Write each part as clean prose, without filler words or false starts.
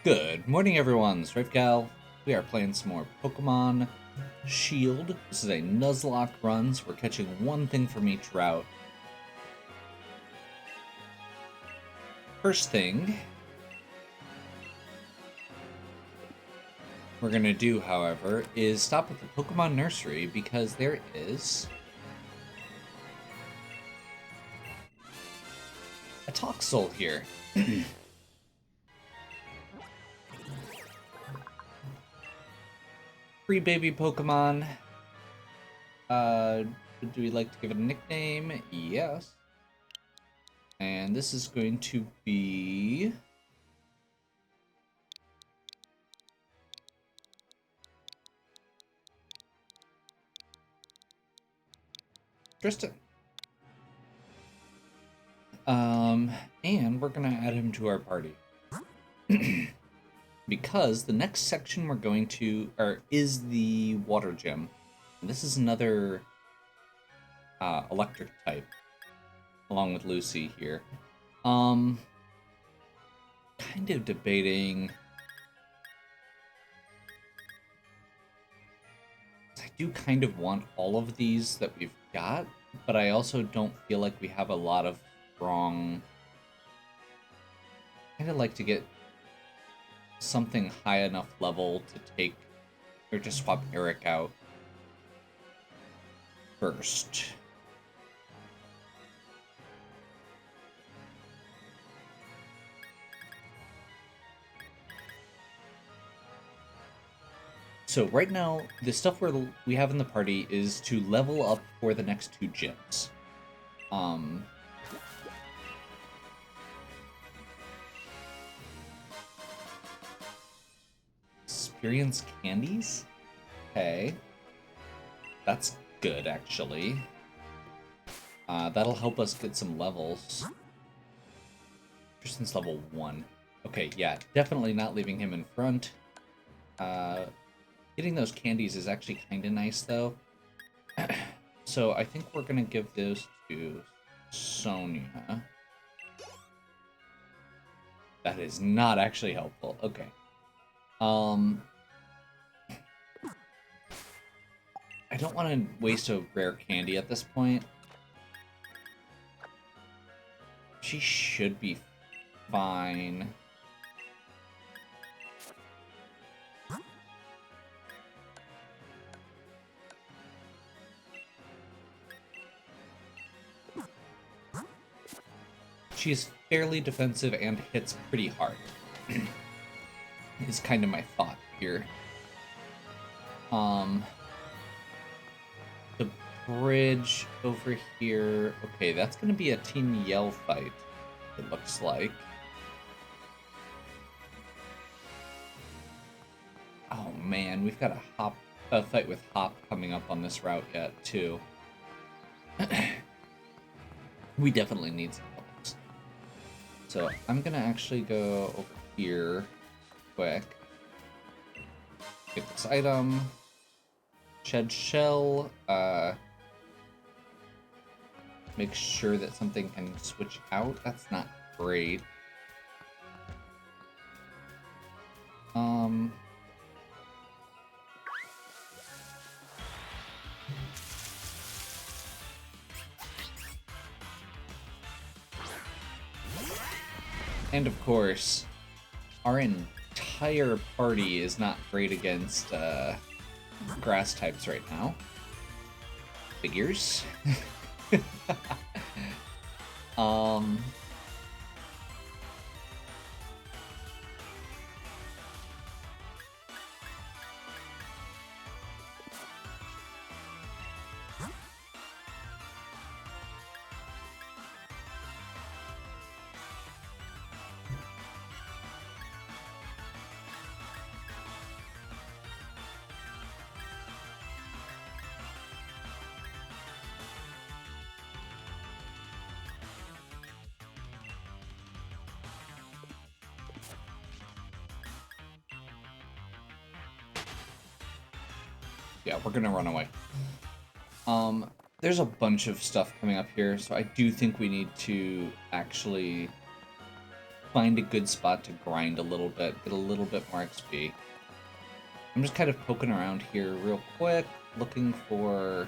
Good morning, everyone. StrifeGal. We are playing some more Pokemon Shield. This is a Nuzlocke run, so we're catching one thing from each route. First thing we're going to do, however, is stop at the Pokemon Nursery because there is a Toxel here. Free baby Pokemon. Do we like to give it a nickname? Yes. And this is going to be Tristan. And we're gonna add him to our party. Because the next section we're going to, is the water gym. And this is another electric type, along with Lucy here. Kind of debating. I do kind of want all of these that we've got, but I also don't feel like we have a lot of strong. Kind of like to get something high enough level to take, or to swap Eric out first. So right now, the stuff we have in the party is to level up for the next two gyms. Experience candies? Okay. That's good, actually. That'll help us get some levels. Tristan's level 1. Okay, yeah, definitely not leaving him in front. Getting those candies is actually kind of nice, though. So I think we're going to give those to Sonia. That is not actually helpful. Okay. I don't want to waste a rare candy at this point. She should be fine. She's fairly defensive and hits pretty hard. Is kind of my thought here. The bridge over here. Okay, that's going to be a Team Yell fight, it looks like. Oh man, we've got a fight with Hop coming up on this route yet, too. We definitely need some help. So I'm going to actually go over here quick. Get this item. Shed Shell. Make sure that something can switch out. That's not great. And of course, our entire party is not great against grass types right now. Figures. Yeah, we're gonna run away. There's a bunch of stuff coming up here, so I do think we need to actually find a good spot to grind a little bit, get a little bit more XP. I'm just kind of poking around here real quick, looking for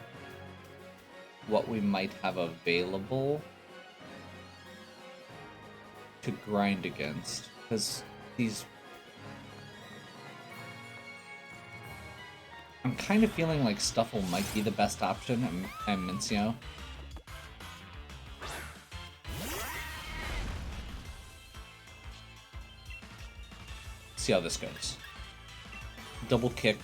what we might have available to grind against, because these... I'm kind of feeling like Stuffle might be the best option, and Mincio. See how this goes. Double kick.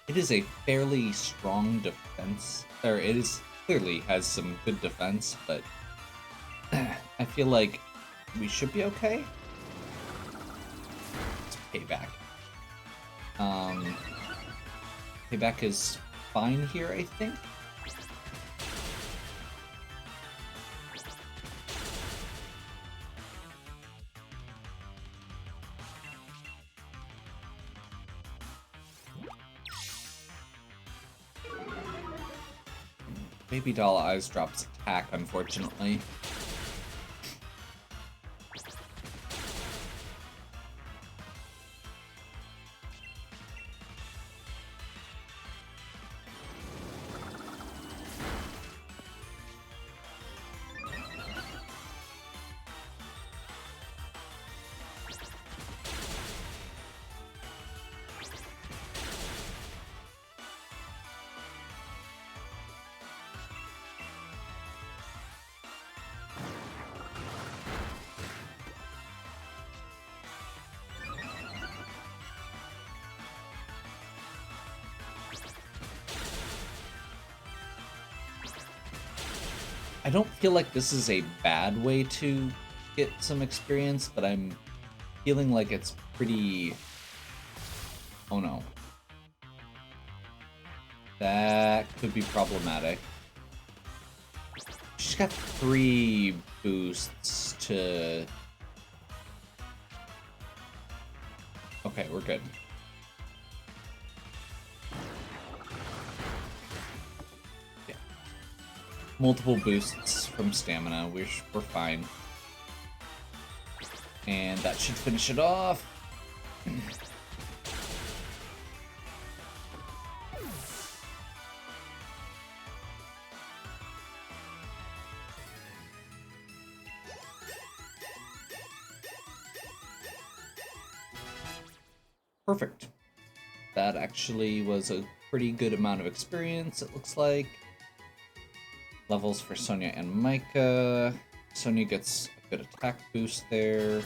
It is a fairly strong defense, or it is clearly has some good defense, but I feel like we should be okay. It's payback. Payback is fine here, I think. Baby Doll Eyes drops attack, unfortunately. I don't feel like this is a bad way to get some experience, but I'm feeling like it's pretty... Oh no. That could be problematic. She's got 3 boosts to... Okay, we're good. Multiple boosts from stamina, we're fine. And that should finish it off. Perfect. That actually was a pretty good amount of experience, it looks like. Levels for Sonia and Micah. Sonia gets a good attack boost there.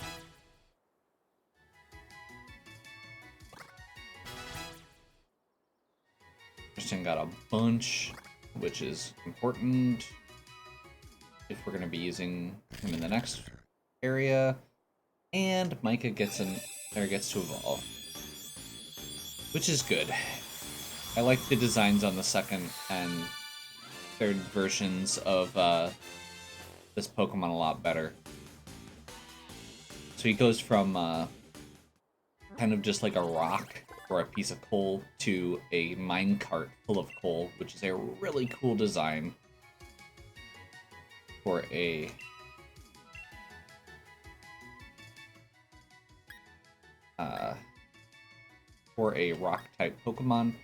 Christian got a bunch, which is important if we're going to be using him in the next area. And Micah gets to evolve, which is good. I like the designs on the second and third versions of this Pokemon a lot better. So he goes from kind of just like a rock or a piece of coal to a minecart full of coal, which is a really cool design for a rock type Pokemon.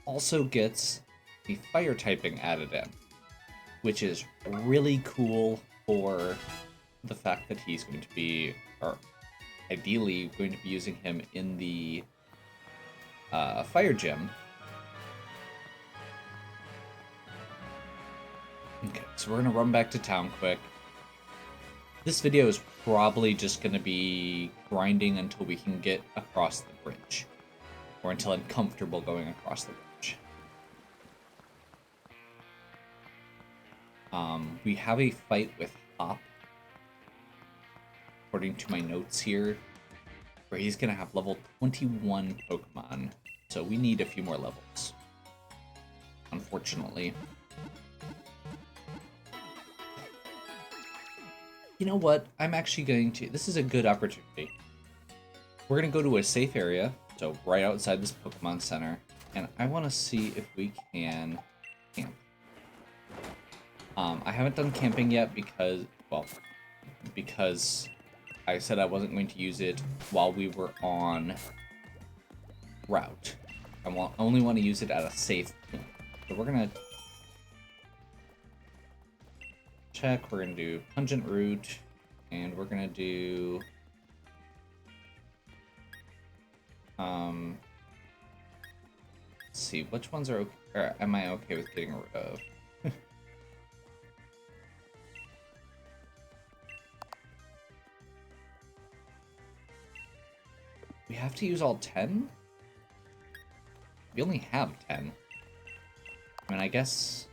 Also gets the fire typing added in, which is really cool for the fact that he's going to be, or ideally going to be using him in the fire gym. Okay, so we're gonna run back to town quick. This video is probably just gonna be grinding until we can get across the bridge, or until I'm comfortable going across the bridge. We have a fight with Hop, according to my notes here, where he's going to have level 21 Pokemon, so we need a few more levels, unfortunately. You know what? I'm actually going to... This is a good opportunity. we're gonna go to a safe area, so right outside this Pokemon Center, and I want to see if we can camp. I haven't done camping yet because, well, because I said I wasn't going to use it while we were on route. I only want to use it at a safe point. So we're gonna check. We're gonna do Pungent Root, and we're gonna do let's see, which ones are okay, or am I okay with getting rid of? We have to use all 10? We only have 10. I mean, I guess...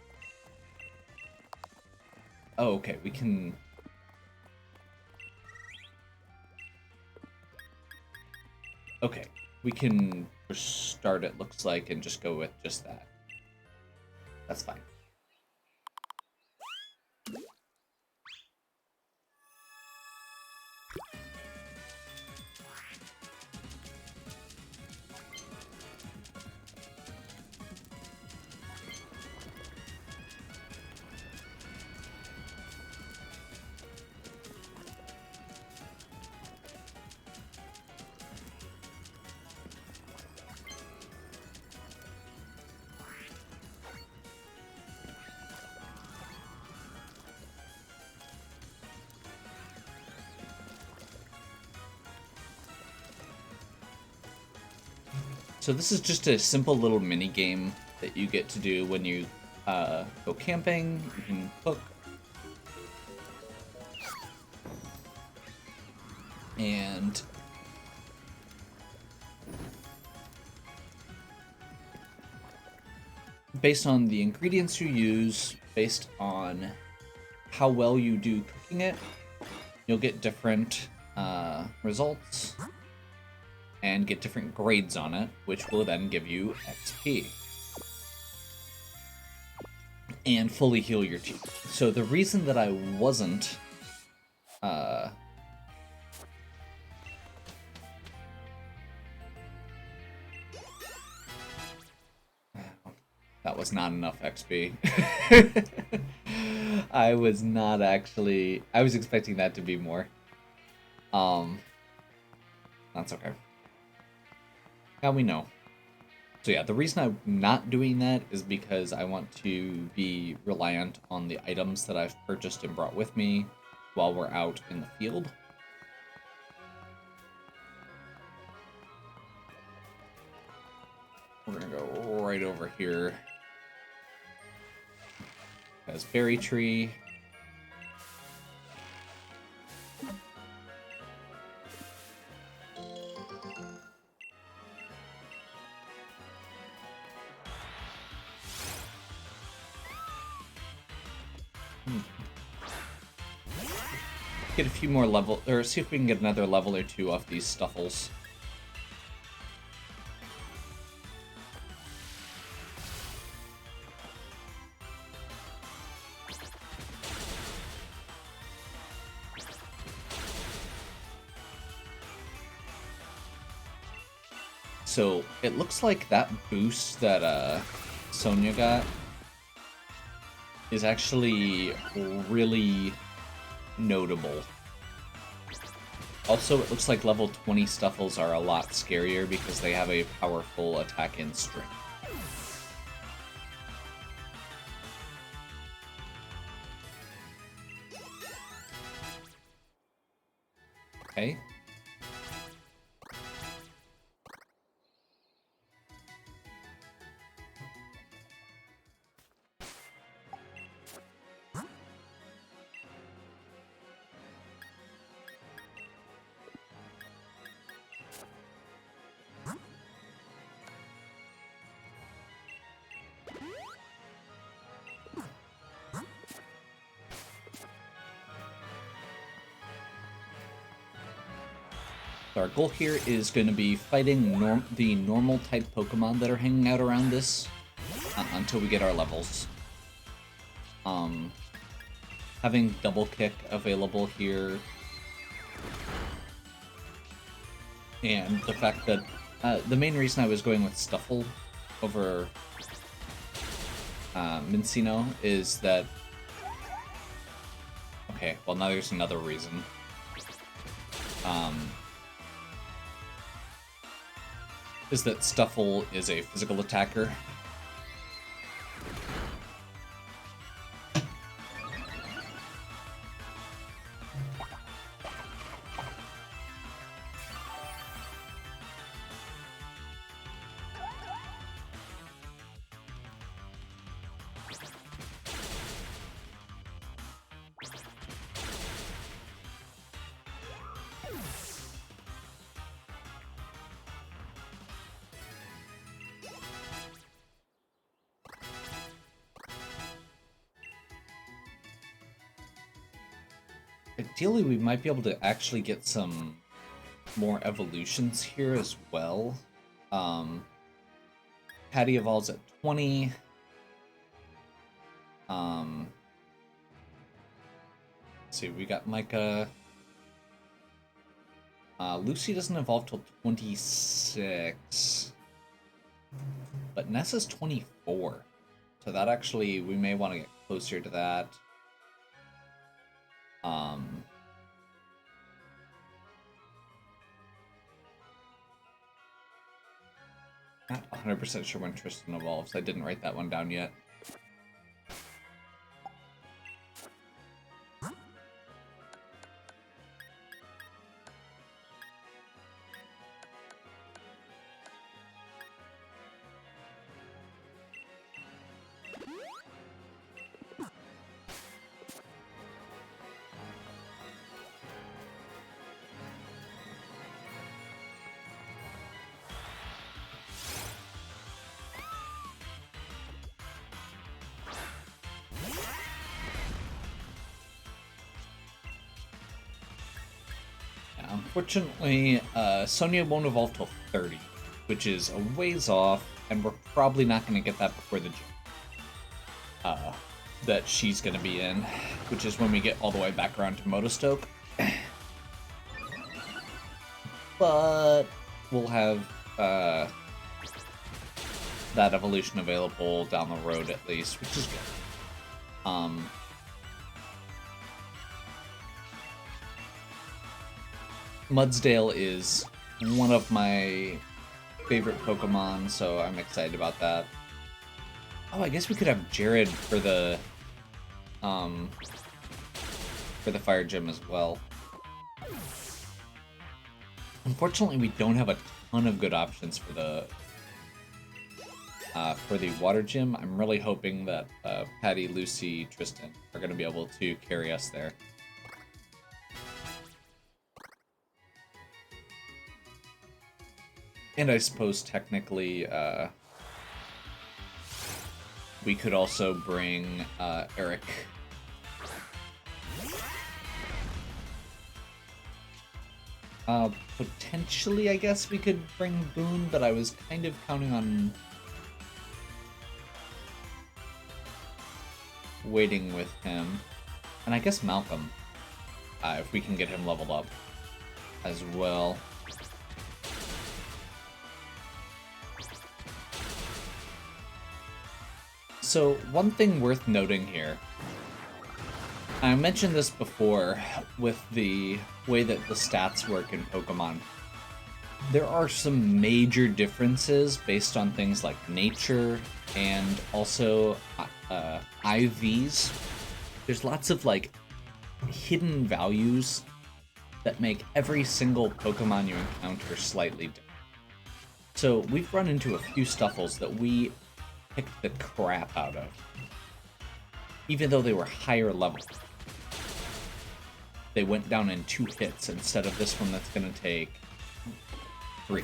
Oh, okay, we can... Okay, we can start it, looks like, and just go with just that. That's fine. So this is just a simple little mini game that you get to do when you go camping. You can cook. And based on the ingredients you use, based on how well you do cooking it, you'll get different results and get different grades on it, which will then give you XP. And fully heal your teeth. So the reason that I wasn't... that was not enough XP. I was not actually... I was expecting that to be more. That's okay. Now we know. So yeah, the reason I'm not doing that is because I want to be reliant on the items that I've purchased and brought with me while we're out in the field. We're gonna go right over here. Has Berry Tree. Get a few more level, or see if we can get another level or two off these Stuffles. So it looks like that boost that Sonia got is actually really notable. Also, it looks like level 20 Stuffles are a lot scarier because they have a powerful attack and strength. Okay. So our goal here is going to be fighting the normal type Pokemon that are hanging out around this until we get our levels. Having Double Kick available here And the fact that the main reason I was going with Stuffle over Mincino is that... Okay, well now there's another reason. Is that Stuffle is a physical attacker. Ideally, we might be able to actually get some more evolutions here as well. Patty evolves at 20. Let's see, we got Micah. Lucy doesn't evolve till 26. But Nessa's 24. So that actually, we may want to get closer to that. Not 100% sure when Tristan evolves. I didn't write that one down yet. Unfortunately, Sonia won't evolve till 30, which is a ways off, and we're probably not going to get that before the gym that she's going to be in, which is when we get all the way back around to Motostoke. But we'll have that evolution available down the road at least, which is good. Mudsdale is one of my favorite Pokemon, so I'm excited about that. Oh, I guess we could have Jared for the fire gym as well. Unfortunately, we don't have a ton of good options for the water gym. I'm really hoping that Patty, Lucy, Tristan are going to be able to carry us there. And I suppose technically we could also bring Eric. Potentially, I guess we could bring Boone, but I was kind of counting on waiting with him. And I guess Malcolm, if we can get him leveled up as well. So, one thing worth noting here, I mentioned this before with the way that the stats work in Pokemon. There are some major differences based on things like nature and also IVs. There's lots of like hidden values that make every single Pokemon you encounter slightly different. So we've run into a few Stuffles that we picked the crap out of, even though they were higher level. They went down in 2 hits instead of this one that's going to take 3.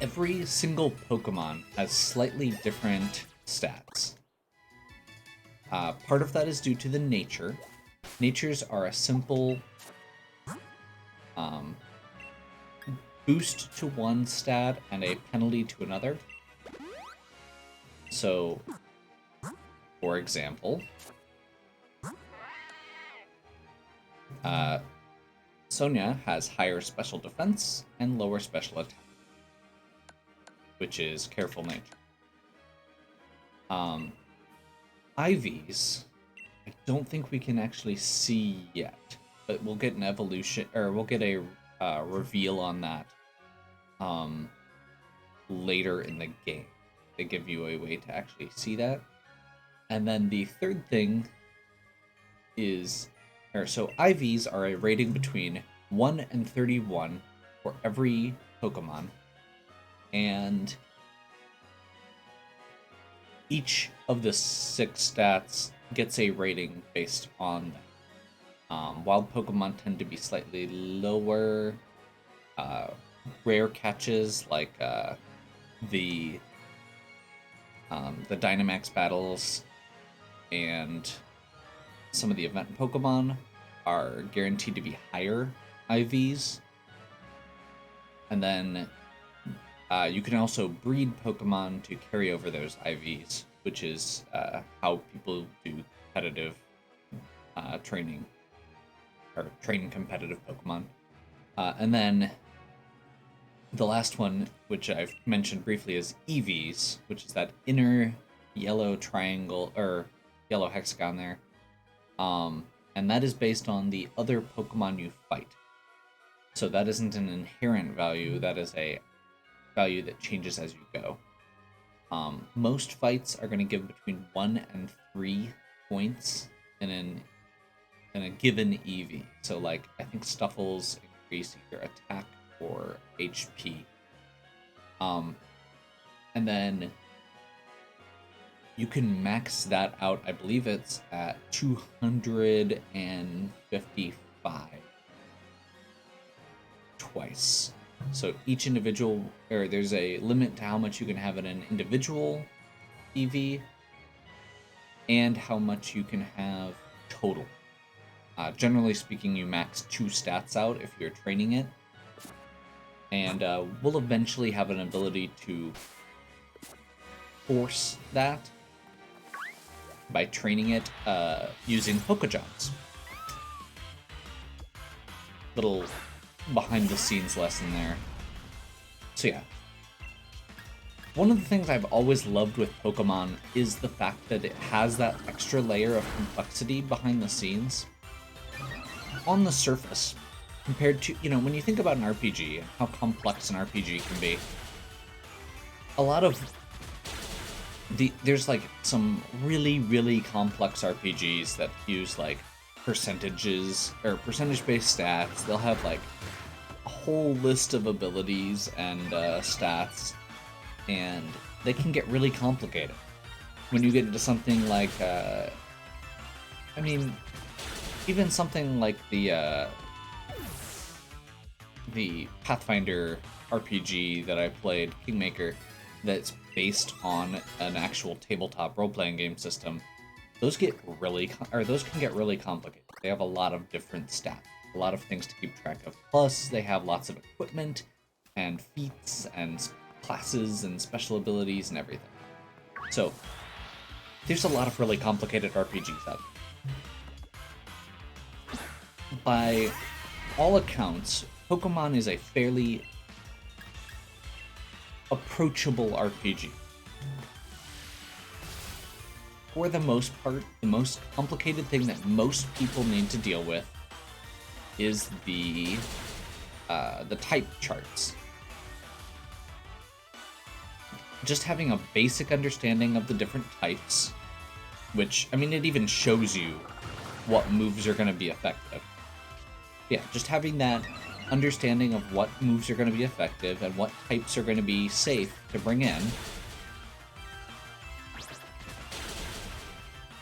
Every single Pokemon has slightly different stats. Part of that is due to the nature. Natures are a simple boost to one stat and a penalty to another. So, for example, Sonia has higher special defense and lower special attack, which is careful nature. Ivy's, I don't think we can actually see yet, but we'll get an evolution, or we'll get a reveal on that later in the game. They give you a way to actually see that. And then the third thing is, so IVs are a rating between 1 and 31 for every Pokemon, and each of the 6 stats gets a rating based on them. Wild Pokemon tend to be slightly lower. Rare catches like the Dynamax battles and some of the event Pokemon are guaranteed to be higher IVs. And then you can also breed Pokemon to carry over those IVs, which is how people do competitive training, or train competitive Pokemon. And then the last one, which I've mentioned briefly, is EVs, which is that inner yellow triangle, or yellow hexagon there. And that is based on the other Pokemon you fight. So that isn't an inherent value, that is a value that changes as you go. Most fights are going to give between 1 and 3 points in a given EV. So like, I think Stuffles increase either attack or HP. And then you can max that out, I believe it's at 255 twice. So each individual, or there's a limit to how much you can have in an individual EV and how much you can have total. Generally speaking, you max 2 stats out if you're training it. And we'll eventually have an ability to force that by training it using Pokejobs. Little behind-the-scenes lesson there. So yeah. One of the things I've always loved with Pokemon is the fact that it has that extra layer of complexity behind the scenes. On the surface, compared to, when you think about an RPG and how complex an RPG can be, a lot of there's like some really, really complex RPGs that use like percentages or percentage-based stats. They'll have like a whole list of abilities and stats, and they can get really complicated. When you get into something like, even something like the Pathfinder RPG that I played, Kingmaker, that's based on an actual tabletop role-playing game system, those can get really complicated. They have a lot of different stats, a lot of things to keep track of. Plus, they have lots of equipment and feats and classes and special abilities and everything. So, there's a lot of really complicated RPGs out there. By all accounts, Pokemon is a fairly approachable RPG. For the most part, the most complicated thing that most people need to deal with is the type charts. Just having a basic understanding of the different types, which, it even shows you what moves are going to be effective. Yeah, just having that understanding of what moves are going to be effective and what types are going to be safe to bring in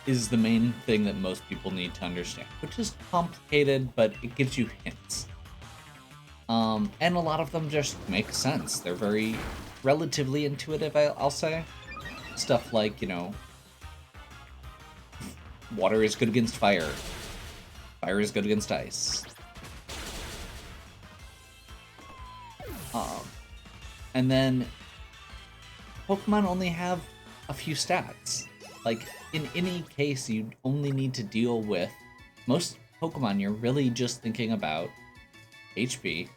is the main thing that most people need to understand, which is complicated, but it gives you hints. And a lot of them just make sense. They're very relatively intuitive, I'll say. Stuff like, water is good against fire. Fire is good against ice. And then Pokemon only have a few stats. Like, in any case, you only need to deal with most Pokemon, you're really just thinking about HP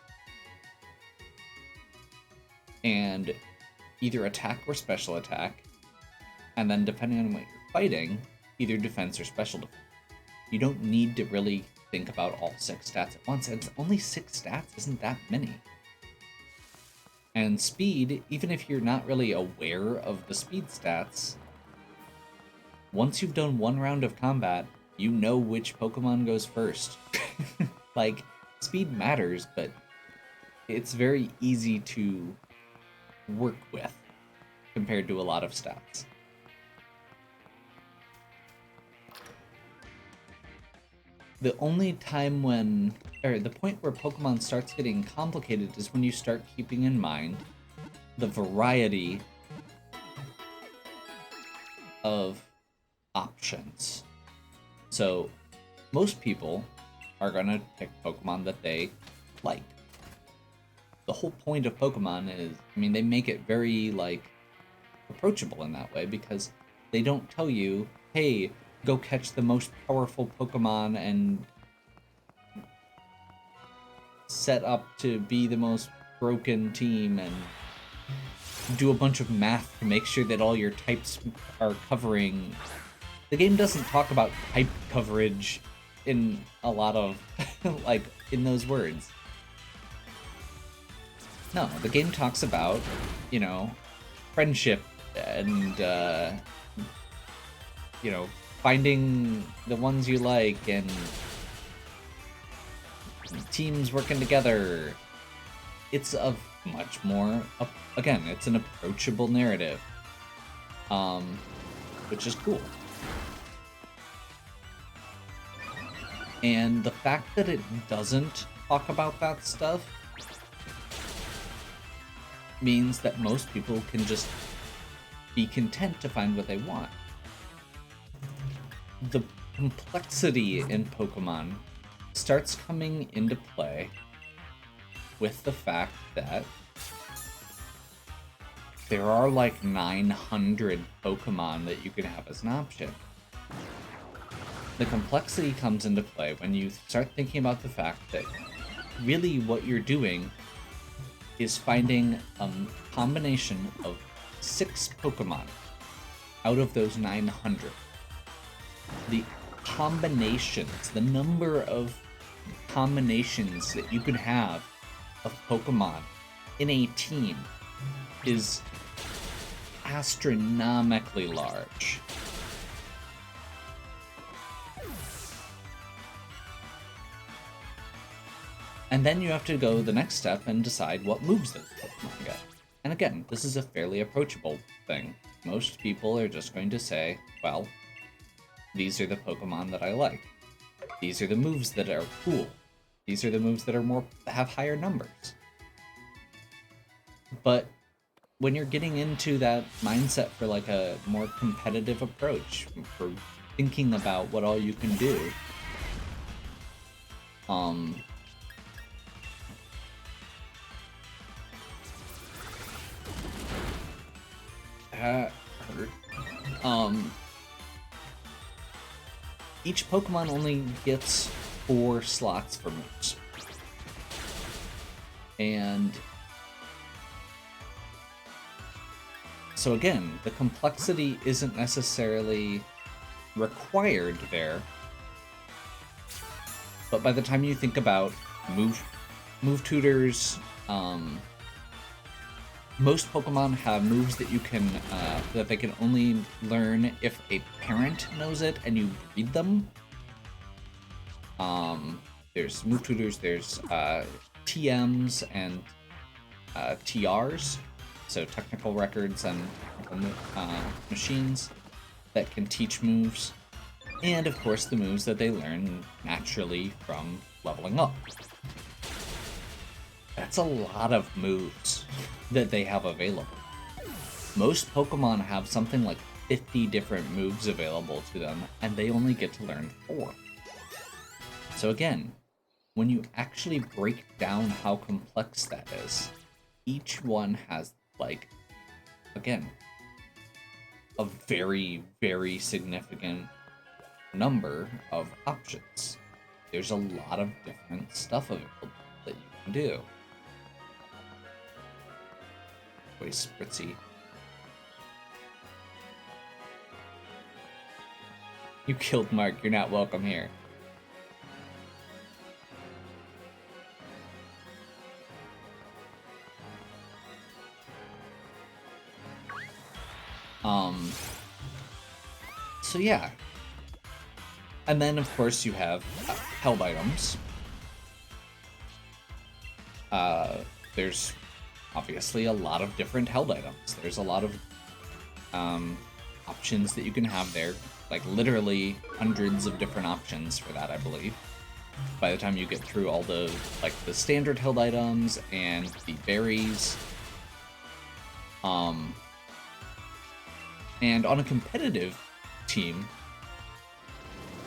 and either attack or special attack, and then depending on what you're fighting, either defense or special defense. You don't need to really think about all 6 stats at once, and only 6 stats isn't that many. And speed, even if you're not really aware of the speed stats, once you've done 1 round of combat, you know which Pokemon goes first. Like, speed matters, but it's very easy to work with compared to a lot of stats. The only time when, or the point where Pokemon starts getting complicated is when you start keeping in mind the variety of options. So, most people are gonna pick Pokemon that they like. The whole point of Pokemon is, I mean, they make it very, like, approachable in that way because they don't tell you, hey, go catch the most powerful Pokemon and set up to be the most broken team and do a bunch of math to make sure that all your types are covering. The game doesn't talk about type coverage in a lot of, like, in those words. No, the game talks about, you know, friendship and, you know, finding the ones you like and teams working together. It's a much more, again, it's an approachable narrative, which is cool. And the fact that it doesn't talk about that stuff means that most people can just be content to find what they want. The complexity in Pokemon starts coming into play with the fact that there are like 900 Pokemon that you can have as an option. The complexity comes into play when you start thinking about the fact that really what you're doing is finding a combination of 6 Pokemon out of those 900. The combinations, the number of combinations that you could have of Pokemon in a team is astronomically large. And then you have to go the next step and decide what moves those Pokemon get. And again, this is a fairly approachable thing. Most people are just going to say, well, these are the Pokemon that I like. These are the moves that are cool. These are the moves that are have higher numbers. But when you're getting into that mindset for like a more competitive approach, for thinking about what all you can do, each Pokemon only gets 4 slots for moves. And so again, the complexity isn't necessarily required there. But by the time you think about move tutors, most Pokemon have moves that you can that they can only learn if a parent knows it and you breed them. There's move tutors, there's TMs and TRs, so technical records and machines that can teach moves, and of course the moves that they learn naturally from leveling up. That's a lot of moves that they have available. Most Pokemon have something like 50 different moves available to them, and they only get to learn 4. So again, when you actually break down how complex that is, each one has, like, again, a very, very significant number of options. there's a lot of different stuff available that you can do. Way spritzy. You killed Mark, you're not welcome here. So yeah. And then, of course, you have held items. There's obviously a lot of different held items. There's a lot of options that you can have there. Like, literally hundreds of different options for that, I believe. By the time you get through all the, like, the standard held items and the berries. And on a competitive team,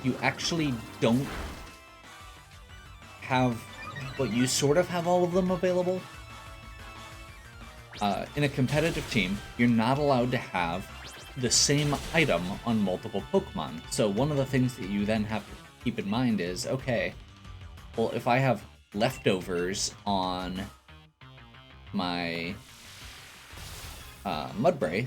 you actually don't have, well, you sort of have all of them available. In a competitive team, you're not allowed to have the same item on multiple Pokemon. So one of the things that you then have to keep in mind is, okay, well, if I have leftovers on my Mudbray,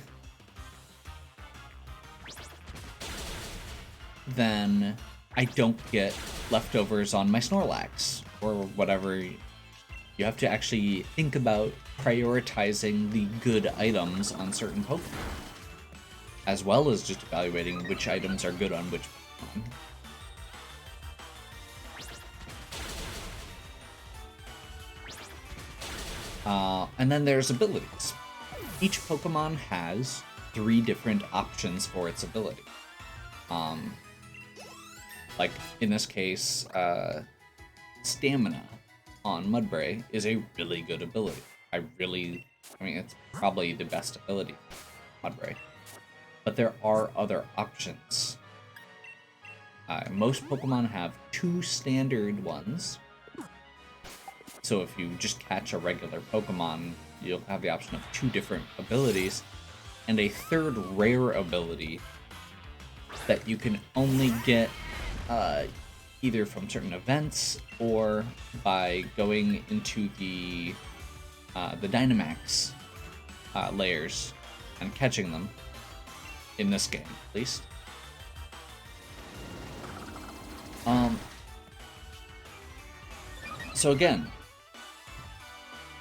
then I don't get leftovers on my Snorlax, or whatever. You have to actually think about prioritizing the good items on certain Pokemon, as well as just evaluating which items are good on which Pokemon. And then there's abilities. Each Pokemon has 3 different options for its ability. Like, in this case, Stamina on Mudbray is a really good ability. I mean, it's probably the best ability, Mudbray. But there are other options. Most Pokemon have 2 standard ones. So if you just catch a regular Pokemon, you'll have the option of 2 different abilities, and a 3rd rare ability that you can only get either from certain events or by going into the Dynamax layers and catching them, in this game at least. So again,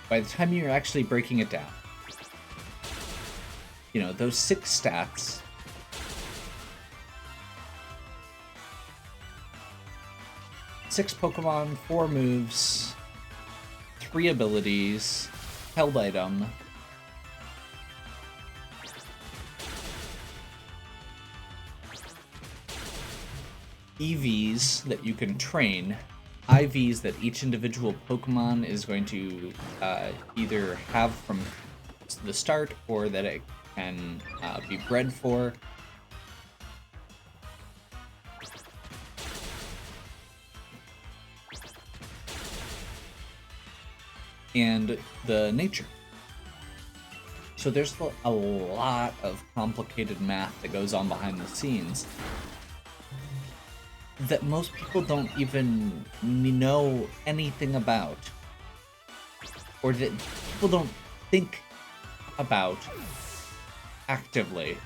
by the time you're actually breaking it down, you know, those 6 stats, six Pokemon, 4 moves, 3 abilities, held item, EVs that you can train, IVs that each individual Pokemon is going to either have from the start or that it can be bred for. And the nature. So there's a lot of complicated math that goes on behind the scenes that most people don't even know anything about, or that people don't think about actively.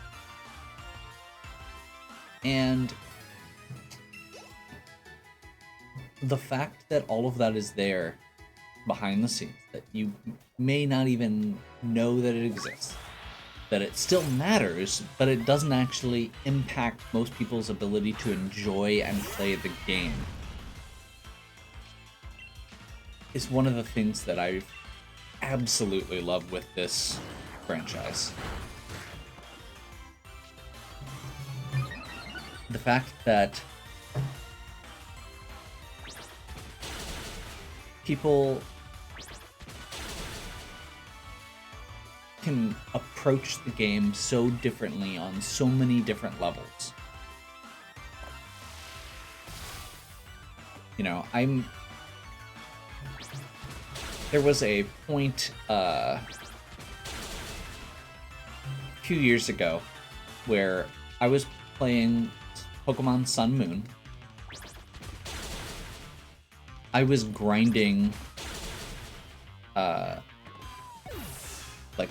And the fact that all of that is there behind the scenes, that you may not even know that it exists, that it still matters, but it doesn't actually impact most people's ability to enjoy and play the game, is one of the things that I absolutely love with this franchise. The fact that people can approach the game so differently on so many different levels. You know, there was a point a few years ago where I was playing Pokemon Sun Moon, I was grinding, like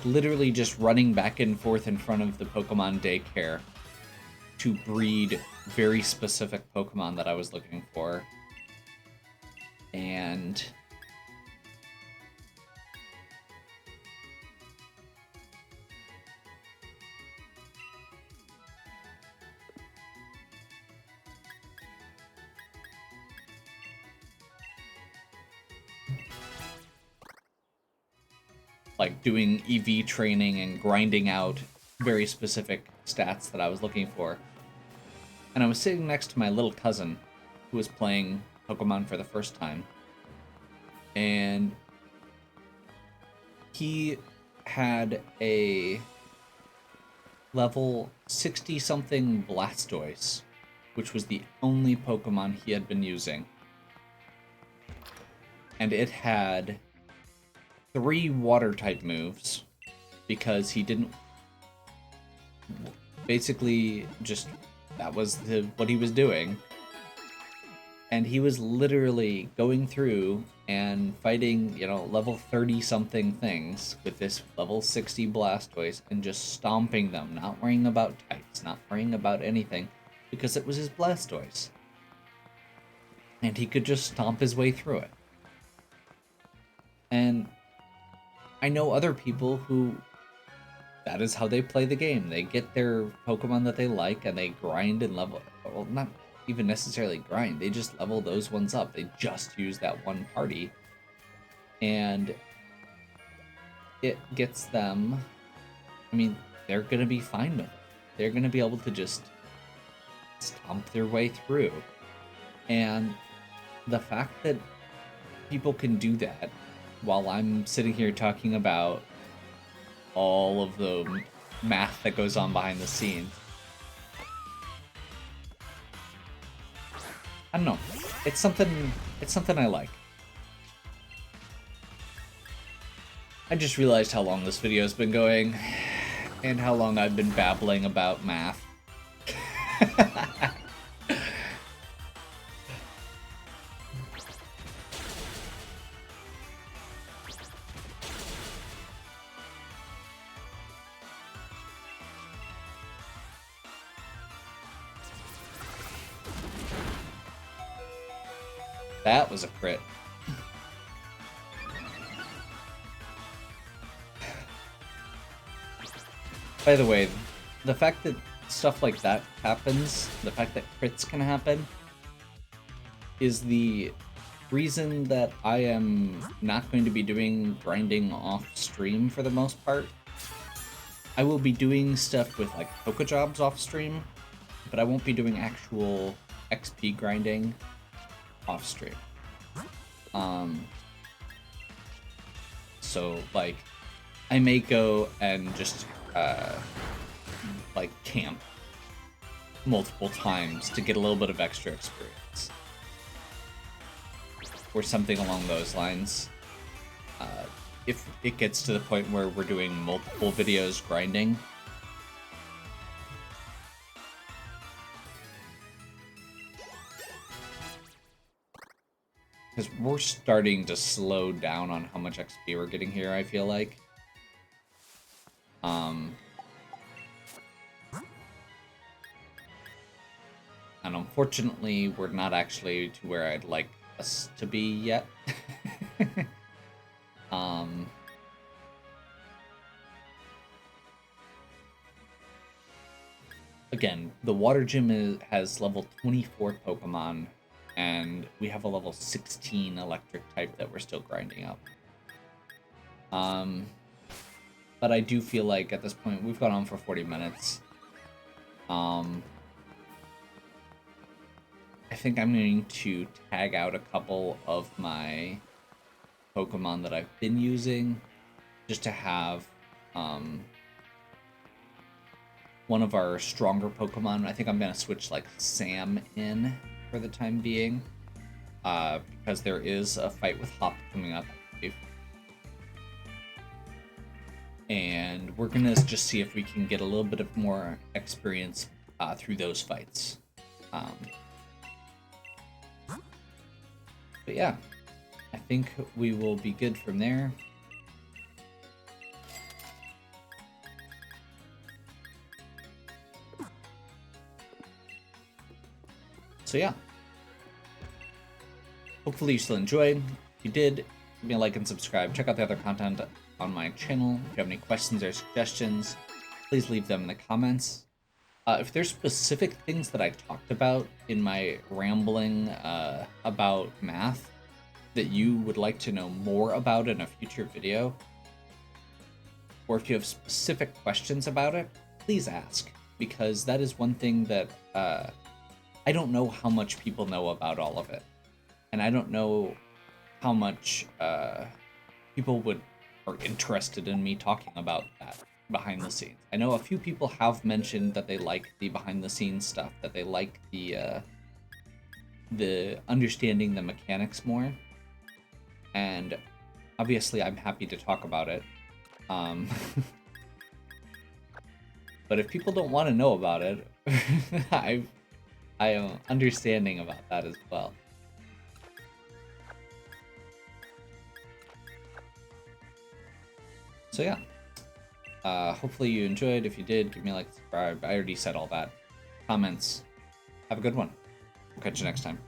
literally just running back and forth in front of the Pokemon daycare to breed very specific Pokemon that I was looking for. And like doing EV training and grinding out very specific stats that I was looking for. And I was sitting next to my little cousin who was playing Pokemon for the first time. And he had a level 60-something Blastoise, which was the only Pokemon he had been using. And it had 3 water-type moves, because he didn't... Basically, just... that was what he was doing. And he was literally going through and fighting, you know, level 30-something things with this level 60 Blastoise and just stomping them, not worrying about types, not worrying about anything, because it was his Blastoise. And he could just stomp his way through it. And I know other people who, that is how they play the game. They get their Pokemon that they like and they grind and level, well, not even necessarily grind, they just level those ones up. They just use that one party. And it gets them, I mean, they're going to be fine with it. They're going to be able to just stomp their way through. And the fact that people can do that while I'm sitting here talking about all of the math that goes on behind the scenes, I don't know. It's something I like. I just realized how long this video's been going and how long I've been babbling about math. That was a crit. By the way, the fact that stuff like that happens, the fact that crits can happen, is the reason that I am not going to be doing grinding off stream for the most part. I will be doing stuff with like Pokejobs off stream, but I won't be doing actual XP grinding off stream. So like I may go and just like camp multiple times to get a little bit of extra experience or something along those lines. If it gets to the point where we're doing multiple videos grinding, because we're starting to slow down on how much XP we're getting here, I feel like. And unfortunately, we're not actually to where I'd like us to be yet. Again, the water gym has level 24 Pokemon, and we have a level 16 electric type that we're still grinding up. But I do feel like at this point, we've gone on for 40 minutes. I think I'm going to tag out a couple of my Pokemon that I've been using, just to have one of our stronger Pokemon. I think I'm going to switch like Sam in for the time being, because there is a fight with Hop coming up, I believe. And we're going to just see if we can get a little bit of more experience through those fights. But yeah, I think we will be good from there. So yeah, hopefully you still enjoyed. If you did, give me a like and subscribe. Check out the other content on my channel. If you have any questions or suggestions, please leave them in the comments. If there's specific things that I talked about in my rambling about math that you would like to know more about in a future video, or if you have specific questions about it, please ask, because that is one thing that I don't know how much people know about all of it, and I don't know how much people are interested in me talking about that behind the scenes. I know a few people have mentioned that they like the behind the scenes stuff, that they like the understanding the mechanics more, and obviously I'm happy to talk about it. But if people don't want to know about it, I am understanding about that as well. So yeah, hopefully you enjoyed. If you did, give me a like, subscribe. I already said all that. Comments. Have a good one. We'll catch you next time.